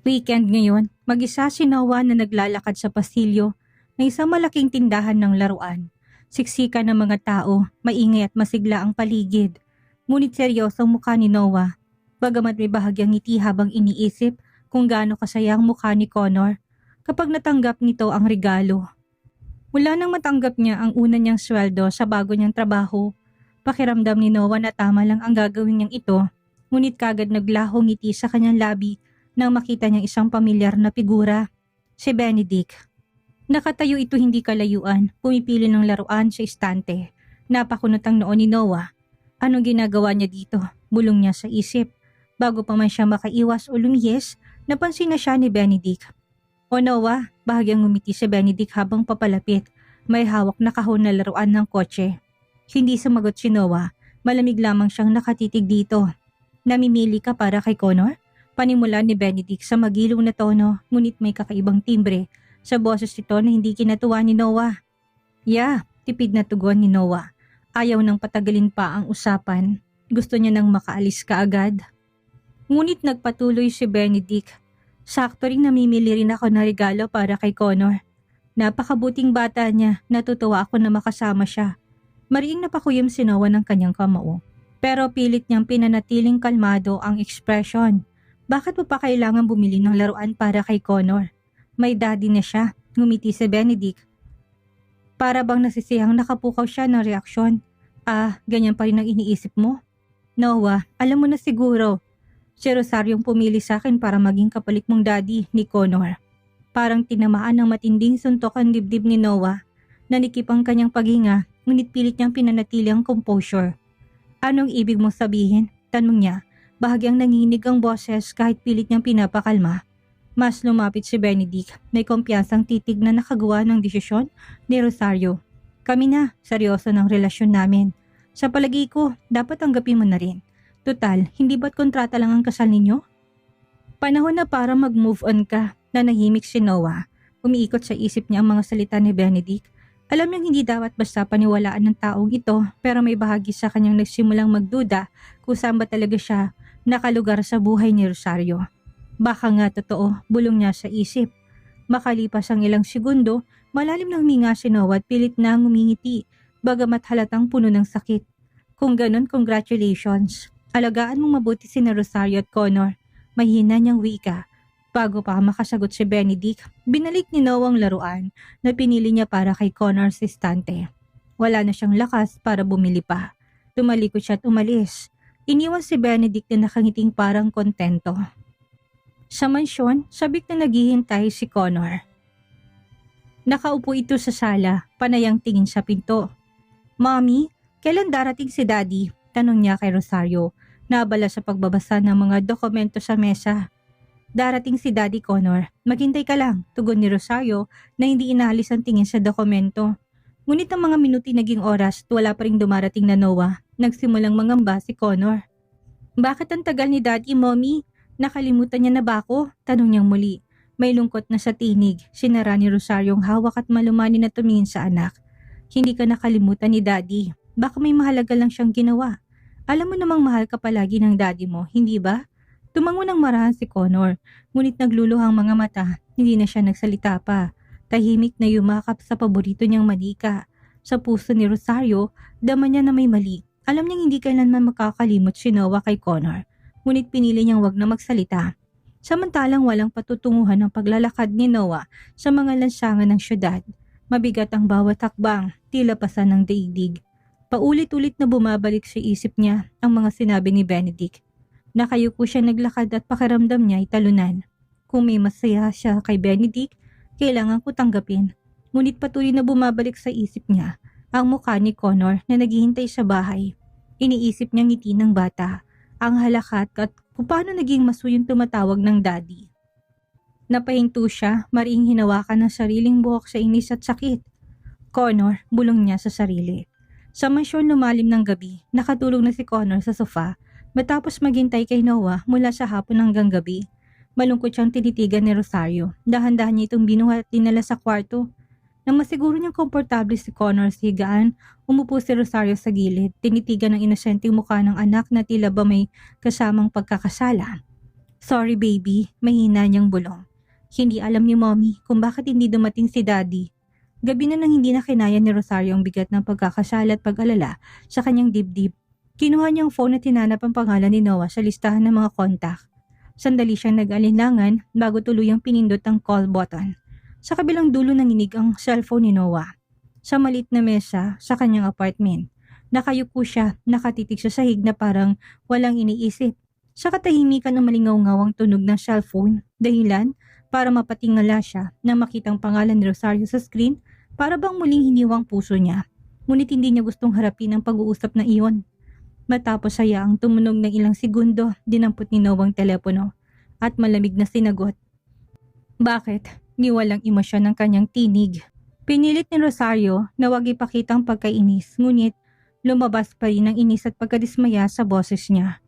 Weekend ngayon, mag-isa si Noah na naglalakad sa pasilyo ng isang malaking tindahan ng laruan. Siksikan ng mga tao, maingay at masigla ang paligid. Ngunit seryoso ang mukha ni Noah. Bagamat may bahagyang ngiti habang iniisip kung gaano kasaya ang mukha ni Connor kapag natanggap nito ang regalo. Mula nang matanggap niya ang una niyang sweldo sa bago niyang trabaho, pakiramdam ni Noah na tama lang ang gagawin niyang ito, ngunit kagad naglaho ngiti sa kanyang labi nang makita niyang isang pamilyar na figura, si Benedict. Nakatayo ito hindi kalayuan, pumipili ng laruan sa istante. Napakunot ang noon ni Noah. Anong ginagawa niya dito? Bulong niya sa isip. Bago pa man siya makaiwas o lumihis, napansin na siya ni Benedict. O Noah, bahagyang ngumiti si Benedict habang papalapit. May hawak na kahon na laruan ng kotse. Hindi sumagot si Noah. Malamig lamang siyang nakatitig dito. Namimili ka para kay Connor? Panimula ni Benedict sa magilong na tono, ngunit may kakaibang timbre sa boses nito na hindi kinatuwa ni Noah. Yeah, tipid na tugon ni Noah. Ayaw nang patagalin pa ang usapan. Gusto niya nang makaalis kaagad. Ngunit nagpatuloy si Benedict. Sakto ring namimili rin ako ng regalo para kay Connor. Napakabuting bata niya, natutuwa ako na makasama siya. Mariing napakuyom si Noah ng kanyang kamao. Pero pilit niyang pinanatiling kalmado ang ekspresyon. Bakit mo pa kailangan bumili ng laruan para kay Connor? May daddy na siya, ngumiti si Benedict. Para bang nasisiyang nakapukaw siya ng reaksyon. Ganyan pa rin ang iniisip mo? Noah, alam mo na siguro. Si Rosaryong pumili sa akin para maging kapalit mong daddy ni Connor. Parang tinamaan ng matinding suntok ang dibdib ni Noah. Nanikip ang kanyang paghinga, ngunit pilit niyang pinanatili ang composure. Anong ibig mong sabihin? Tanong niya. Bahagyang nanginig ang boses kahit pilit niyang pinapakalma. Mas lumapit si Benedict, may kumpiyansang titig na nakagawa ng desisyon ni Rosario. Kami na, seryoso ng relasyon namin. Sa palagi ko, dapat tanggapin mo na rin. Tutal, hindi ba't kontrata lang ang kasal ninyo? Panahon na para mag-move on ka, nanahimik si Noah. Umiikot sa isip niya ang mga salita ni Benedict. Alam niyang hindi dapat basta paniwalaan ng taong ito, pero may bahagi sa kanyang nagsimulang magduda kung saan ba talaga siya nakalugar sa buhay ni Rosario. Baka nga totoo, bulong niya sa isip. Makalipas ang ilang segundo, malalim na huminga si Noah at pilit na ngumingiti, bagamat halatang puno ng sakit. Kung ganun, congratulations. Alagaan mong mabuti si Rosario at Connor. Mahina niyang wika. Bago pa makasagot si Benedict, binalik ni Noah ang laruan na pinili niya para kay Connor sa istante. Wala na siyang lakas para bumili pa. Tumalikod siya at umalis. Iniwan si Benedict na nakangiting parang kontento. Sa mansyon, sabik na naghihintay si Connor. Nakaupo ito sa sala, panayang tingin sa pinto. Mommy, kailan darating si Daddy? Tanong niya kay Rosario, naabala sa pagbabasa ng mga dokumento sa mesa. Darating si Daddy Connor, maghintay ka lang, tugon ni Rosario na hindi inalis ang tingin sa dokumento. Ngunit ang mga minuti naging oras at wala pa ring dumarating na Noah. Nagsimulang mangamba si Connor. Bakit ang tagal ni Daddy, Mommy? Nakalimutan niya na ba ako? Tanong niyang muli. May lungkot na sa tinig, sinara ni Rosario ang hawak at malumani na tumingin sa anak. Hindi ka nakalimutan ni Daddy. Baka may mahalaga lang siyang ginawa. Alam mo namang mahal ka palagi ng Daddy mo, hindi ba? Tumango ng marahan si Connor, ngunit nagluluhang mga mata, hindi na siya nagsalita pa. Tahimik na yumakap sa paborito niyang manika. Sa puso ni Rosario, dama niya na may mali. Alam niyang hindi kailanman makakalimot si Noah kay Connor, ngunit pinili niyang wag na magsalita. Samantalang walang patutunguhan ng paglalakad ni Noah sa mga lansangan ng syudad. Mabigat ang bawat hakbang, tila pasan ng daigdig. Paulit-ulit na bumabalik sa isip niya ang mga sinabi ni Benedict. Nakayuko siya naglakad at pakiramdam niya ay talunan. Kung may masaya siya kay Benedict, kailangan ko tanggapin. Ngunit patuloy na bumabalik sa isip niya ang mukha ni Connor na naghihintay sa bahay. Iniisip niya ngiti ng bata, ang halakat at kung paano naging masuyong tumatawag ng daddy. Napahinto siya, mariing hinawakan ng sariling buhok sa inis at sakit. Connor, bulong niya sa sarili. Sa mansyon lumalim ng gabi, nakatulog na si Connor sa sofa matapos maghintay kay Noah mula sa hapon hanggang gabi. Malungkot siyang tinitigan ni Rosario. Dahan-dahan niya itong binuhat at dinala sa kwarto. Nang masiguro niyang komportable si Connor sa higaan, umupo si Rosario sa gilid, tinitigan ng inosenteng mukha ng anak na tila ba may kasamang pagkakasala. Sorry baby, mahina niyang bulong. Hindi alam ni mommy kung bakit hindi dumating si daddy. Gabi na nang hindi na kinaya ni Rosario ang bigat ng pagkakasala at pag-alala sa kanyang dibdib. Kinuha niyang phone at hinanap ang pangalan ni Noah sa listahan ng mga kontak. Sandali siyang nag-alinlangan bago tuluyang pinindot ang call button. Sa kabilang dulo nanginig ang cellphone ni Noah. Sa maliit na mesa sa kanyang apartment. Nakayuko siya, nakatitig sa sahig na parang walang iniisip. Sa katahimikan ng malingaw-ngawang tunog ng cellphone, dahilan para mapatingala siya na makitang pangalan ni Rosario sa screen para bang muling hiniwang puso niya. Ngunit hindi niya gustong harapin ang pag-uusap na iyon. Matapos ang tumunog ng ilang segundo, dinampot ni Noah ang telepono at malamig na sinagot. Bakit? Ni walang emosyon ng kanyang tinig. Pinilit ni Rosario na wag ipakita ang pagkainis, ngunit lumabas pa rin ang inis at pagkadismaya sa boses niya.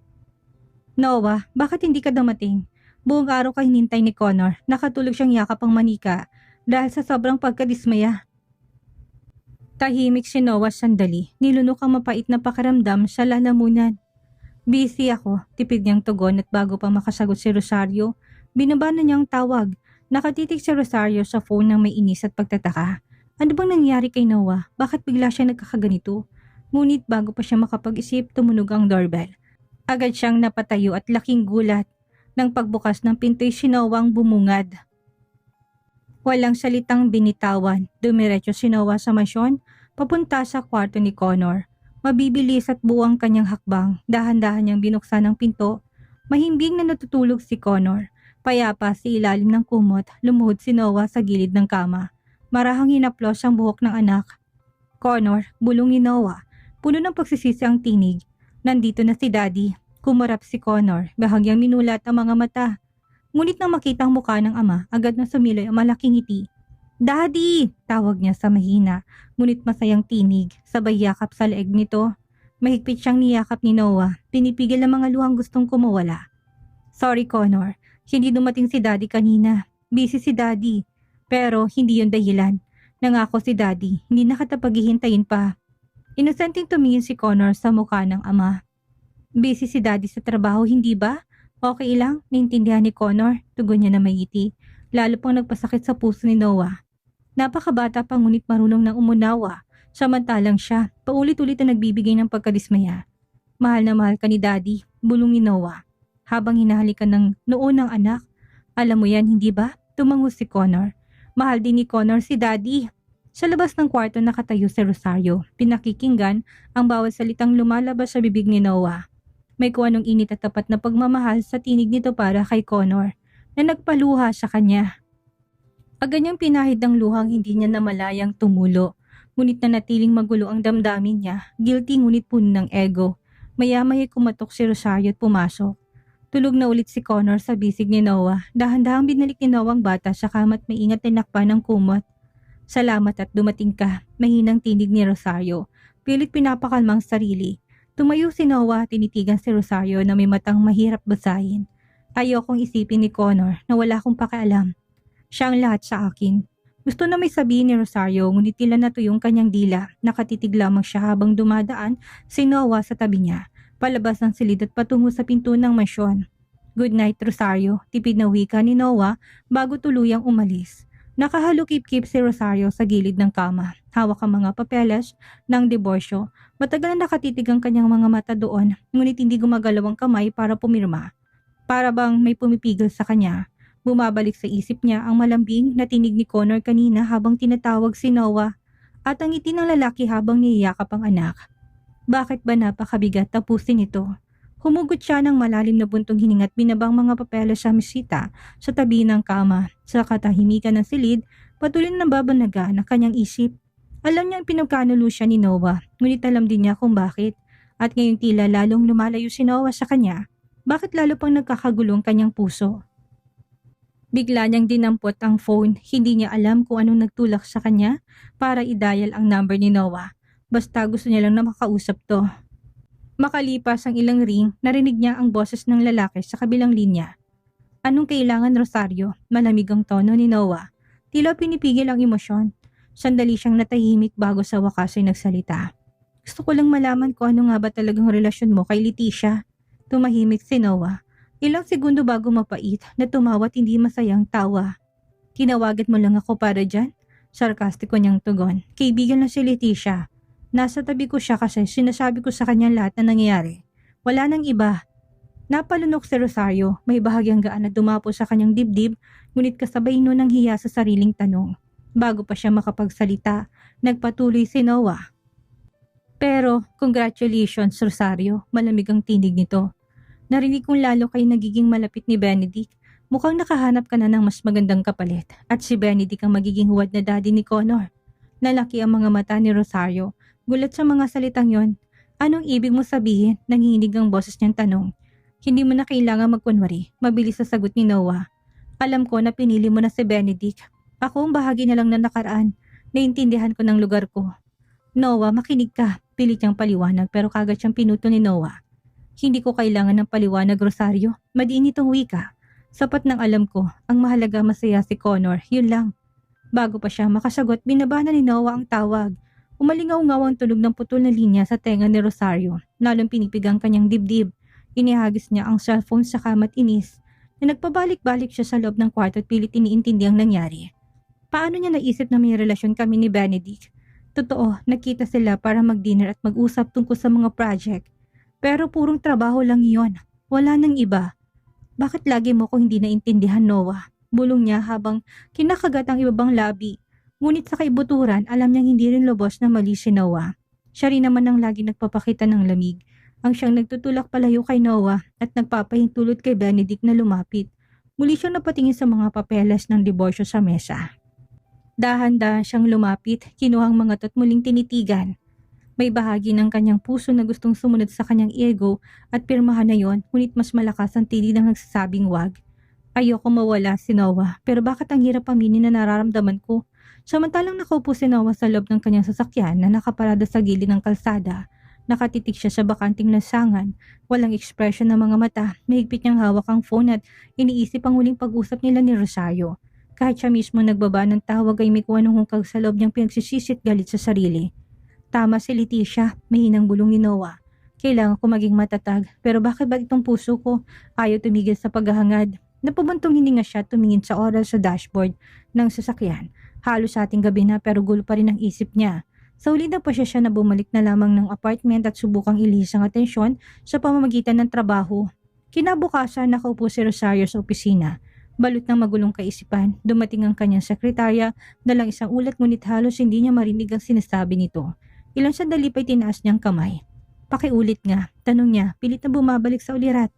Noah, bakit hindi ka dumating? Buong araw ka hinintay ni Connor, nakatulog siyang yakap ang manika dahil sa sobrang pagkadismaya. Tahimik si Noah sandali, nilunok ang mapait na pakiramdam sa lalamunan. Busy ako, tipid niyang tugon at bago pa makasagot si Rosario, binaba na niyang tawag. Nakatitig si Rosario sa phone ng may inis at pagtataka. Ano bang nangyari kay Noah? Bakit bigla siya nagkakaganito? Ngunit bago pa siya makapag-isip, tumunog ang doorbell. Agad siyang napatayo at laking gulat. Nang pagbukas ng pinto'y si Noah ang bumungad. Walang salitang binitawan, dumiretso si Noah sa masyon, papunta sa kwarto ni Connor. Mabibilis at buwang kanyang hakbang, dahan-dahan niyang binuksan ang pinto. Mahimbing na natutulog si Connor. Payapa sa ilalim ng kumot, lumuhod si Noah sa gilid ng kama. Marahang hinaplos ang buhok ng anak. Connor, bulong ni Noah. Puno ng pagsisisi ang tinig. Nandito na si Daddy. Kumarap si Connor, bahagyang minulat ang mga mata. Ngunit nang makita ang mukha ng ama, agad na sumiloy ang malaking ngiti. Daddy! Tawag niya sa mahina, ngunit masayang tinig, sabay yakap sa leeg nito. Mahigpit siyang niyakap ni Noah, pinipigil ang mga luhang gustong kumawala. Sorry Connor, hindi dumating si Daddy kanina. Busy si Daddy. Pero hindi yun dahilan. Nangako si Daddy, hindi nakatapaghihintayin pa. Inosenteng tumingin si Connor sa mukha ng ama. Busy si Daddy sa trabaho, hindi ba? Okay lang, naintindihan ni Connor, tugon niya na may ngiti. Lalo pang nagpasakit sa puso ni Noah. Napakabata pa ngunit marunong ng umunawa, samantalang siya, paulit-ulit na nagbibigay ng pagkadismaya. Mahal na mahal ka ni Daddy, bulong ni Noah. Habang hinahalikan ng noon ng anak, alam mo yan, hindi ba? Tumango si Connor. Mahal din ni Connor si Daddy. Sa labas ng kwarto nakatayo si Rosario, pinakikinggan ang bawat salitang lumalabas sa bibig ni Noah. May kung anong init at tapat na pagmamahal sa tinig nito para kay Connor na nagpaluha sa kanya. Agad niyang pinahid ang luhang hindi niya namalayang tumulo. Ngunit nanatiling magulo ang damdamin niya, guilty ngunit puno ng ego. Maya-maya kumatok si Rosario at pumasok. Tulog na ulit si Connor sa bisig ni Noah. Dahan-dahang binalik ni Noah ang bata sa kama at maingat tinakpan ng kumot. Salamat at dumating ka, mahinang tinig ni Rosario. Pilit pinapakalmang sarili. Tumayo si Noah, tinitigan si Rosario na may matang mahirap basahin. Ayokong isipin ni Connor na wala akong pakialam. Siya ang lahat sa akin. Gusto na may sabihin ni Rosario ngunit tila natuyong kanyang dila. Nakatitig lamang siya habang dumadaan si Noah sa tabi niya. Palabas ng silid at patungo sa pinto ng mansyon. Good night Rosario, tipid na wika ni Noah bago tuluyang umalis. Nakahalukip-kip si Rosario sa gilid ng kama. Hawak ang mga papeles ng diborsyo. Matagal na nakatitig ang kanyang mga mata doon, ngunit hindi gumagalaw ang kamay para pumirma. Para bang may pumipigil sa kanya. Bumabalik sa isip niya ang malambing na tinig ni Connor kanina habang tinatawag si Noah at ang ngiti ng lalaki habang niyayakap ang anak. Bakit ba napakabigat tapusin ito? Humugot siya ng malalim na buntong hininga at binabang mga papeles sa mesita sa tabi ng kama. Sa katahimikan ng silid, patuloy na nababanaga ang kanyang isip. Alam niyang pinagkanulo siya ni Noah, ngunit alam din niya kung bakit. At ngayong tila lalong lumalayo si Noah sa kanya, bakit lalo pang nagkakagulong kanyang puso? Bigla niyang dinampot ang phone, hindi niya alam kung anong nagtulak sa kanya para i-dial ang number ni Noah. Basta gusto niya lang na makausap to. Makalipas ang ilang ring, narinig niya ang boses ng lalaki sa kabilang linya. Anong kailangan Rosario? Malamig ang tono ni Noah. Tila pinipigil ang emosyon. Sandali siyang natahimik bago sa wakas ay nagsalita. Gusto ko lang malaman kung ano nga ba talagang relasyon mo kay Leticia. Tumahimik si Noah. Ilang segundo bago mapait na tumawa at hindi masayang tawa. Tinawagan mo lang ako para dyan? Sarkastiko niyang tugon. Kaibigan na si Leticia. Nasa tabi ko siya kasi sinasabi ko sa kanya lahat na nangyayari. Wala nang iba. Napalunok si Rosario, may bahagyang gaan na dumapo sa kanyang dibdib, ngunit kasabay nun ng hiya sa sariling tanong. Bago pa siya makapagsalita, nagpatuloy si Noah. Pero, congratulations Rosario, malamig ang tinig nito. Narinig kong lalo kayo nagiging malapit ni Benedict. Mukhang nakahanap ka na ng mas magandang kapalit at si Benedict ang magiging huwad na daddy ni Connor. Nalaki ang mga mata ni Rosario. Gulat sa mga salitang yon. Anong ibig mo sabihin? Nanginginig ang boses niyang tanong. Hindi mo na kailangan magkunwari. Mabilis sa sagot ni Noah. Alam ko na pinili mo na si Benedict. Ako ang bahagi na lang na nakaraan. Naintindihan ko ng lugar ko. Noah, makinig ka. Pilit niyang paliwanag pero kagad siyang pinuto ni Noah. Hindi ko kailangan ng paliwanag, Rosario. Madiin itong wika. Sapat ng alam ko, ang mahalaga masaya si Connor, yun lang. Bago pa siya makasagot, binaba na ni Noah ang tawag. Umalingaw-ngaw ang tunog ng putol na linya sa tenga ni Rosario, lalong pinipigang kanyang dibdib. Inihagis niya ang cellphone sa kamat inis, na nagpabalik-balik siya sa loob ng kwarto at pilit iniintindi ang nangyari. Paano niya naisip na may relasyon kami ni Benedict? Totoo, nakita sila para mag-dinner at mag-usap tungkol sa mga project. Pero purong trabaho lang iyon, wala nang iba. Bakit lagi mo ko hindi naintindihan, Noah? Bulong niya habang kinakagat ang ibabang labi. Ngunit sa kaibuturan, alam niyang hindi rin lubos na mali si Noah. Siya rin naman ang lagi nagpapakita ng lamig. Ang siyang nagtutulak palayo kay Noah at nagpapahintulot kay Benedict na lumapit. Muli siyang napatingin sa mga papeles ng diborsyo sa mesa. Dahan-dahan siyang lumapit, kinuhang mga at muling tinitigan. May bahagi ng kanyang puso na gustong sumunod sa kanyang ego at pirmahan na yon, ngunit mas malakas ang tinig ng nagsasabing wag. Ayoko mawala si Noah, pero bakit ang hirap aminin na nararamdaman ko? Samantalang nakaupo si Noah sa loob ng kanyang sasakyan na nakaparada sa gilid ng kalsada. Nakatitig siya sa bakanting lansangan, walang ekspresyon ng mga mata, mahigpit niyang hawak ang phone at iniisip ang huling pag-usap nila ni Rosario. Kahit siya mismo nagbaba ng tawag ay may kuha ng hungkag sa loob niyang pinagsisisit galit sa sarili. Tama si Leticia, mahinang bulong ni Noah. Kailangan ko maging matatag, pero bakit ba itong puso ko ayaw tumigil sa paghahangad? Napabuntong hininga siya tumingin sa oras sa dashboard ng sasakyan. Halos sa ating gabi na pero gulo pa rin ang isip niya. Sa huli na pa siya na bumalik na lamang ng apartment at subukang ilihis ang atensyon sa pamamagitan ng trabaho. Kinabukasan nakaupo si Rosario sa opisina. Balot ng magulong kaisipan, dumating ang kanyang sekretarya, dalang isang ulat ngunit halos hindi niya marinig ang sinasabi nito. Ilang sandali pa'y tinaas niyang kamay. Pakiulit nga, tanong niya, pilit na bumabalik sa ulirat.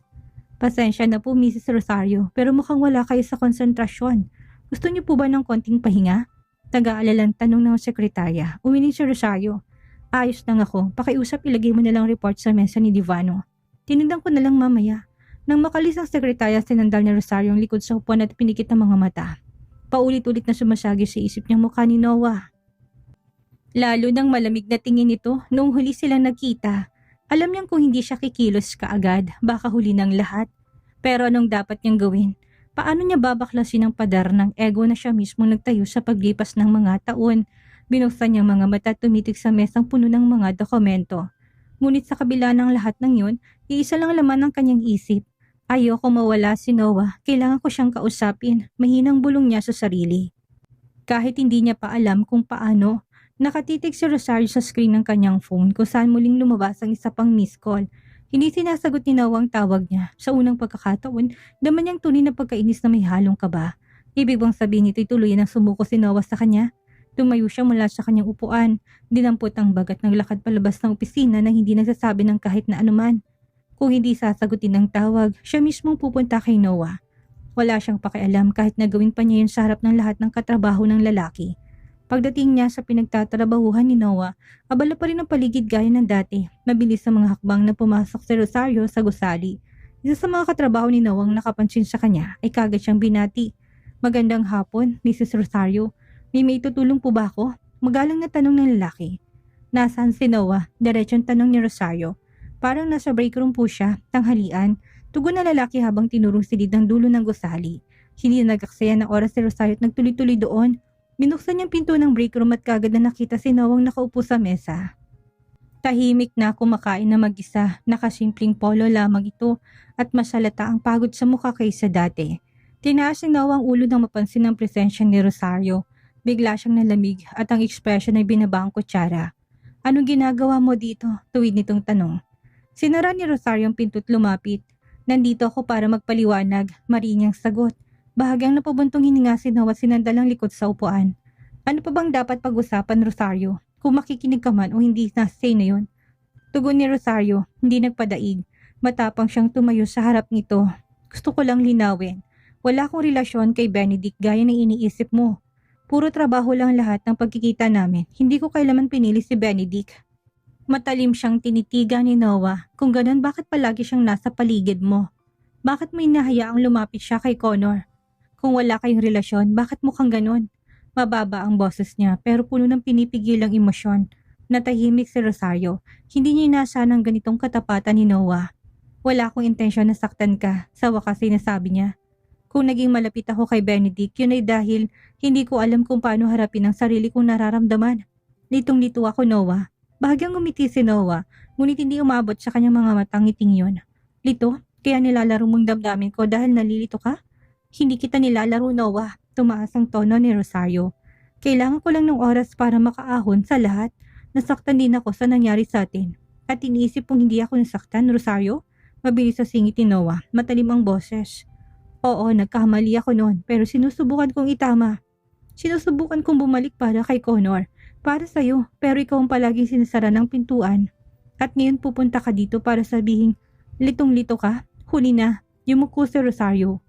Pasensya na po, Mrs. Rosario, pero mukhang wala kayo sa konsentrasyon. Gusto niyo po ba ng konting pahinga? Taga-alalang tanong ng sekretarya. Umiling si Rosario. Ayos lang ako, pakiusap ilagay mo na lang report sa mesa ni Divano. Tinignan ko na lang mamaya. Nang makalis ang sekretarya, sinandal ni Rosario ang likod sa upuan at pinikit ang mga mata. Paulit-ulit na sumasagi sa isip niyang mukha ni Noah. Lalo nang malamig na tingin nito noong huli silang nagkita. Alam niyang kung hindi siya kikilos kaagad, baka huli ng lahat. Pero anong dapat niyang gawin? Paano niya babaklasin ang padar ng ego na siya mismo nagtayo sa paglipas ng mga taon? Binuksan niyang mga mata at tumitig sa mesang puno ng mga dokumento. Ngunit sa kabila ng lahat ng yun, iisa lang laman ng kanyang isip. Ayoko mawala si Noah, kailangan ko siyang kausapin, mahinang bulong niya sa sarili. Kahit hindi niya pa alam kung paano, nakatitig si Rosario sa screen ng kanyang phone kung saan muling lumabas ang isa pang missed call. Hindi sinasagot ni Noah ang tawag niya. Sa unang pagkakataon, daman niyang tunay na pagkainis na may halong kaba. Ibig bang sabihin nito'y tuluyan ng sumuko si Noah sa kanya? Tumayo siya mula sa kanyang upuan, dinampot ang bagat ng lakad palabas ng opisina nang hindi nagsasabi ng kahit na anuman. Kung hindi sasagutin ang tawag, siya mismong pupunta kay Noah. Wala siyang pakialam kahit nagawin pa niya yun sa harap ng lahat ng katrabaho ng lalaki. Pagdating niya sa pinagtatrabahuhan ni Noah, abala pa rin ang paligid gaya ng dati. Mabilis sa mga hakbang na pumasok si Rosario sa gusali. Isa sa mga katrabaho ni Noah ang nakapansin sa kanya ay kagad siyang binati. Magandang hapon, Mrs. Rosario. May tutulong po ba ako? Magalang na tanong ng lalaki. Nasaan si Noah? Diretsong tanong ni Rosario. Parang nasa break room po siya, tanghalian. Tugon na lalaki habang tinurong silid ng dulo ng gusali. Hindi na nag-aksaya ng oras si Rosario at nagtuloy-tuloy doon. Binuksan niyang pinto ng break room at kagad na nakita si Noah nakaupo sa mesa. Tahimik na kumakain na mag-isa, nakasimpleng polo lamang ito at mas halata ang pagod sa mukha kaysa dati. Tinaas ni Noah ang ulo nang mapansin ang presensya ni Rosario. Bigla siyang nalamig at ang ekspresyon ay binaba ang kutsara. Anong ginagawa mo dito? Tuwid nitong tanong. Sinara ni Rosario ang pinto't lumapit. Nandito ako para magpaliwanag, marinyang sagot. Bahagyang napabuntong hininga si Noah sinandalang likod sa upuan. Ano pa bang dapat pag-usapan, Rosario? Kung makikinig ka man o hindi na say na yun. Tugon ni Rosario, hindi nagpadaig. Matapang siyang tumayo sa harap nito. Gusto ko lang linawin. Wala akong relasyon kay Benedict gaya ng iniisip mo. Puro trabaho lang lahat ng pagkikita namin. Hindi ko kailanman pinili si Benedict. Matalim siyang tinitigan ni Noah. Kung ganun, bakit palagi siyang nasa paligid mo? Bakit mo inahayaang lumapit siya kay Connor? Kung wala kayong relasyon, bakit mukhang ganun? Mababa ang boses niya pero puno ng pinipigilang emosyon. Natahimik si Rosario. Hindi niya inasahan ang ganitong katapatan ni Noah. Wala akong intensyon na saktan ka, sa wakas ay nasabi niya. Kung naging malapit ako kay Benedict, yun ay dahil hindi ko alam kung paano harapin ang sarili kong nararamdaman. Litong-lito ako, Noah. Bahagyang ngumiti si Noah, ngunit hindi umabot sa kanyang mga matang ngiting yun. Lito, kaya nilalaro mong damdamin ko dahil nalilito ka? Hindi kita nilalaro, Noah. Tumaas ang tono ni Rosario. Kailangan ko lang ng oras para makaahon sa lahat. Nasaktan din ako sa nangyari sa atin. At iniisip kong hindi ako nasaktan, Rosario? Mabilis sa singit ni Noah, matalim ang boses. Oo, nagkamali ako noon, pero sinusubukan kong itama. Sinusubukan kong bumalik para kay Connor. Para sa'yo, pero ikaw ang palaging sinasara ng pintuan. At ngayon pupunta ka dito para sabihin, litong-lito ka? Huli na, yumuko si Rosario.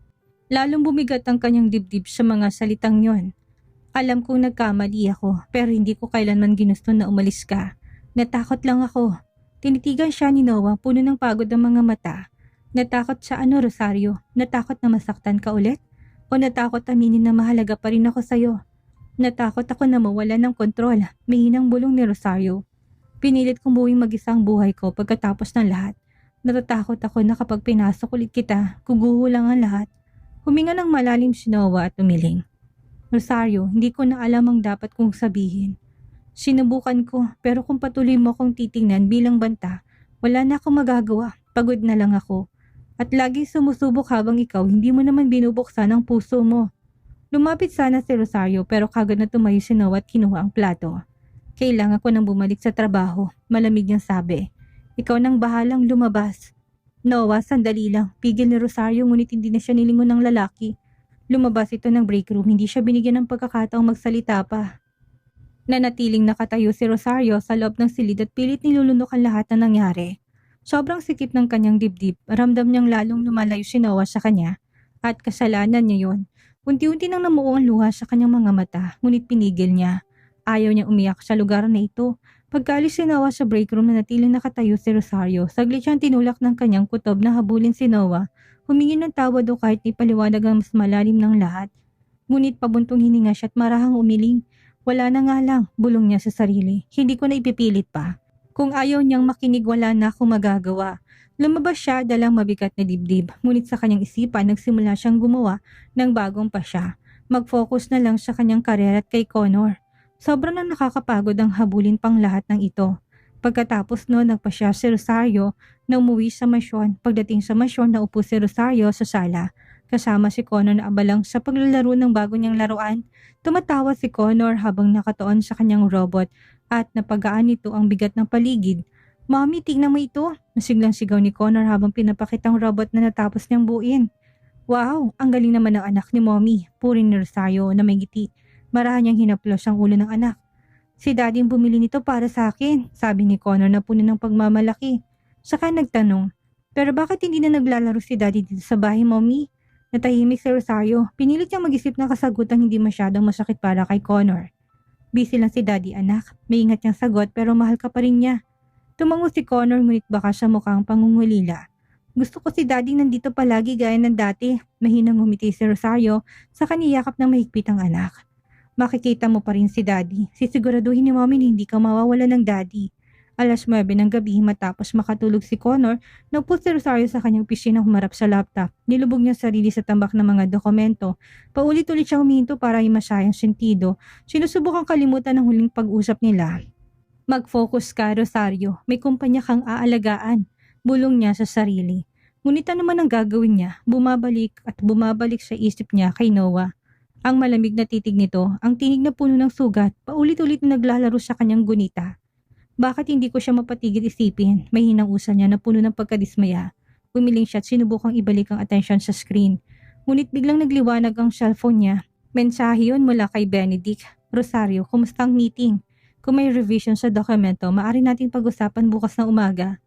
Lalong bumigat ang kanyang dibdib sa mga salitang yon. Alam kong nagkamali ako, pero hindi ko kailanman ginusto na umalis ka. Natakot lang ako. Tinitigan siya ni Noah, puno ng pagod ang mga mata. Natakot sa ano, Rosario? Natakot na masaktan ka ulit? O natakot aminin na mahalaga pa rin ako sa'yo? Natakot ako na mawala ng kontrol, mihinang bulong ni Rosario. Pinilit kong buwing mag-isa ang buhay ko pagkatapos ng lahat. Natatakot ako na kapag pinasok ulit kita, kuguhulang ang lahat. Huminga ng malalim si Noah at umiling. Rosario, hindi ko na alam ang dapat kong sabihin. Sinubukan ko, pero kung patuloy mo akong titingnan bilang banta, wala na akong magagawa, pagod na lang ako. At lagi sumusubok habang ikaw hindi mo naman binubuksan ang puso mo. Lumapit sana si Rosario pero kagad na tumayo si Noah at kinuha ang plato. Kailangan ko nang bumalik sa trabaho, malamig niyang sabi. Ikaw nang bahalang lumabas. Noah, sandali lang. Pigil ni Rosario ngunit hindi na siya nilingon ng lalaki. Lumabas ito ng break room, hindi siya binigyan ng pagkakataong magsalita pa. Nanatiling nakatayo si Rosario sa loob ng silid at pilit nilulunok ang lahat na nangyari. Sobrang sikip ng kanyang dibdib, ramdam niyang lalong lumalayo si Noah sa kanya at kasalanan niya yon. Unti-unti nang namuo ang luha sa kanyang mga mata, ngunit pinigil niya. Ayaw niyang umiyak sa lugar na ito. Pagkaalis si Noah sa break room, nanatiling nakatayo si Rosario. Saglit siyang tinulak ng kanyang kutob na habulin si Noah. Humingi ng tawad o kahit ipaliwanag ang mas malalim ng lahat. Ngunit pabuntong hininga siya at marahang umiling. Wala na nga lang, bulong niya sa sarili. Hindi ko na ipipilit pa. Kung ayaw niyang makinig, wala na akong magagawa. Lumabas siya dalang mabigat na dibdib, ngunit sa kanyang isipan nagsimula siyang gumawa ng bagong pasya. Mag-focus na lang sa kanyang karera at kay Connor. Sobrang na nakakapagod ang habulin pang lahat ng ito. Pagkatapos no, nagpasya si Rosario na umuwi sa masyon. Pagdating sa masyon, naupo si Rosario sa sala. Kasama si Connor na abalang sa paglalaro ng bago niyang laruan. Tumatawa si Connor habang nakatuon sa kanyang robot at napagaan nito ang bigat ng paligid. Mommy, tingnan mo ito. Nasiglang sigaw ni Connor habang pinapakitang robot na natapos niyang buuin. Wow, ang galing naman ng anak ni Mommy. Puring ni Rosario na may ngiti. Marahan niyang hinaplos ang ulo ng anak. Si Daddy bumili nito para sa akin, sabi ni Connor na puno ng pagmamalaki. Saka nagtanong, pero bakit hindi na naglalaro si Daddy dito sa bahay, Mommy? Natahimik si Rosario. Pinilit niyang mag-isip ng kasagutan hindi masyadong masakit para kay Connor. Busy lang si Daddy, anak. May ingat niyang sagot pero mahal ka pa rin niya. Tumango si Connor ngunit baka siya mukhang pangungulila. Gusto ko si Daddy nandito palagi gaya ng dati. Mahinang ngumiti si Rosario sa kaniyakap ng mahigpit ang anak. Makikita mo pa rin si Daddy. Sisiguraduhin ni Mommy na hindi ka mawawala ng Daddy. Alas 9 ng gabi matapos makatulog si Connor, naupo si Rosario sa kanyang pisina humarap sa laptop. Nilubog niya sarili sa tambak ng mga dokumento. Paulit-ulit siyang huminto para himasayang sentido. Sinusubukang kalimutan ang huling pag-usap nila. Mag-focus ka, Rosario. May kumpanya kang aalagaan. Bulong niya sa sarili. Ngunit ano man ang gagawin niya, bumabalik at bumabalik sa isip niya kay Noah. Ang malamig na titig nito, ang tinig na puno ng sugat, paulit-ulit na naglalaro sa kanyang gunita. Bakit hindi ko siya mapatigil isipin? May hinang-usan niya na puno ng pagkadismaya. Umiling siya at sinubukang ibalik ang atensyon sa screen. Ngunit biglang nagliwanag ang cellphone niya. Mensahe yun mula kay Benedict. Rosario, kumusta ang meeting? Kung may revision sa dokumento, maaari nating pag-usapan bukas na umaga.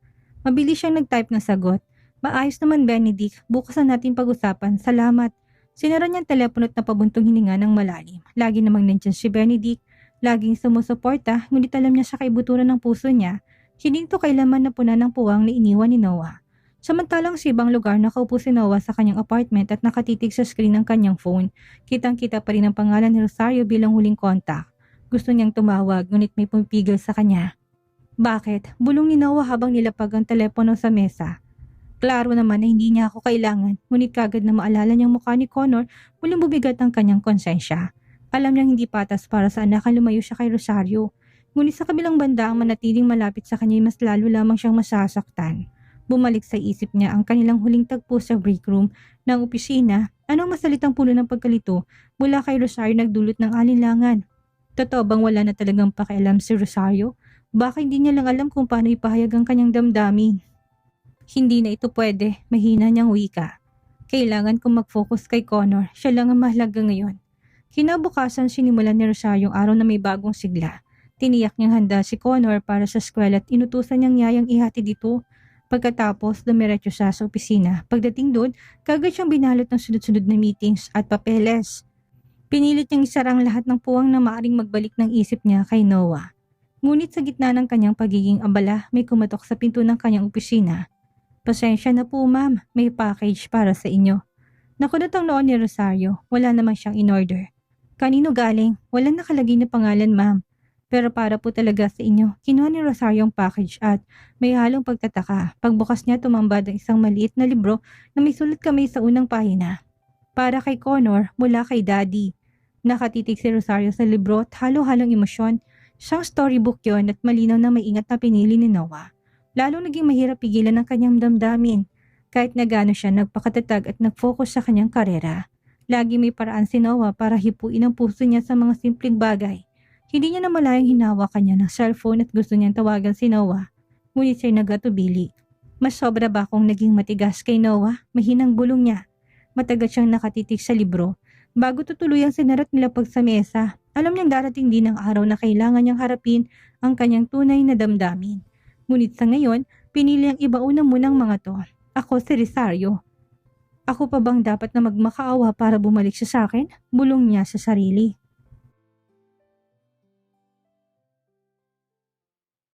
Mabilis siyang nag-type ng sagot. Maayos naman, Benedict. Bukas na natin pag-usapan. Salamat. Sinara niya ang telepono at napabuntong hininga ng malalim. Lagi namang nandyan si Benedict. Laging sumusuporta, ngunit alam niya sa kaibuturan ng puso niya, hindi ito kailaman na puna ng puwang na iniwan ni Noah. Samantalang sa ibang lugar, nakaupo si Noah sa kanyang apartment at nakatitig sa screen ng kanyang phone. Kitang-kita pa rin ang pangalan ni Rosario bilang huling kontak. Gusto niyang tumawag, ngunit may pumipigil sa kanya. Bakit? Bulong ni Noah habang nilapag ang telepono sa mesa. Klaro naman na hindi niya ako kailangan, ngunit kagad na maalala niyang mukha ni Connor, muling bumigat ang kanyang konsensya. Alam niyang hindi patas para sa anak ang lumayo siya kay Rosario. Ngunit sa kabilang banda ang manatiling malapit sa kanya mas lalo lamang siyang masasaktan. Bumalik sa isip niya ang kanilang huling tagpo sa break room ng opisina. Anong masalitang puno ng pagkalito mula kay Rosario nagdulot ng alinlangan? Totoo bang wala na talagang pakialam si Rosario? Baka hindi niya lang alam kung paano ipahayag ang kanyang damdamin. Hindi na ito pwede, mahina niyang wika. Kailangan kong mag-focus kay Connor, siya lang ang mahalaga ngayon. Kinabukasan sinimulan ni Rosario ang araw na may bagong sigla. Tiniyak niyang handa si Connor para sa eskwela at inutusan niyang yayang ihatid dito. Pagkatapos, dumiretso siya sa opisina. Pagdating doon, kagad siyang binalot ng sunod-sunod na meetings at papeles. Pinilit niyang isarang lahat ng puwang na maaring magbalik ng isip niya kay Noah. Ngunit sa gitna ng kanyang pagiging abala, may kumatok sa pinto ng kanyang opisina. Pasensya na po, ma'am, may package para sa inyo. Nakunot ang noon ni Rosario, wala naman siyang in-order. Kanino galing? Walang nakalagay na pangalan, ma'am. Pero para po talaga sa inyo. Kinuha ni Rosario ang package at may halong pagtataka. Pagbukas niya, tumambad ang isang maliit na libro na may sulat kamay sa unang pahina. Para kay Connor, mula kay Daddy. Nakatitig si Rosario sa libro at halo-halong emosyon. Siyang storybook yon at malinaw na may ingat na pinili ni Noah. Lalong naging mahirap pigilan ang kanyang damdamin. Kahit na gaano siya nagpakatatag at nag-focus sa kanyang karera. Lagi may paraan si Noah para hipuin ang puso niya sa mga simpleng bagay. Hindi niya namalayang hinawakan niya ng cellphone at gusto niyang tawagan si Noah. Ngunit siya'y nagatubili. Mas sobra ba akong naging matigas kay Noah? Mahinang bulong niya. Matagal siyang nakatitig sa libro. Bago tutuluyang sinarat nilapag sa mesa, alam niyang darating din ang araw na kailangan niyang harapin ang kanyang tunay na damdamin. Ngunit sa ngayon, pinili ang ibauna munang mga to. Ako si Rosario. Ako pa bang dapat na magmakaawa para bumalik siya sa akin? Bulong niya sa sarili.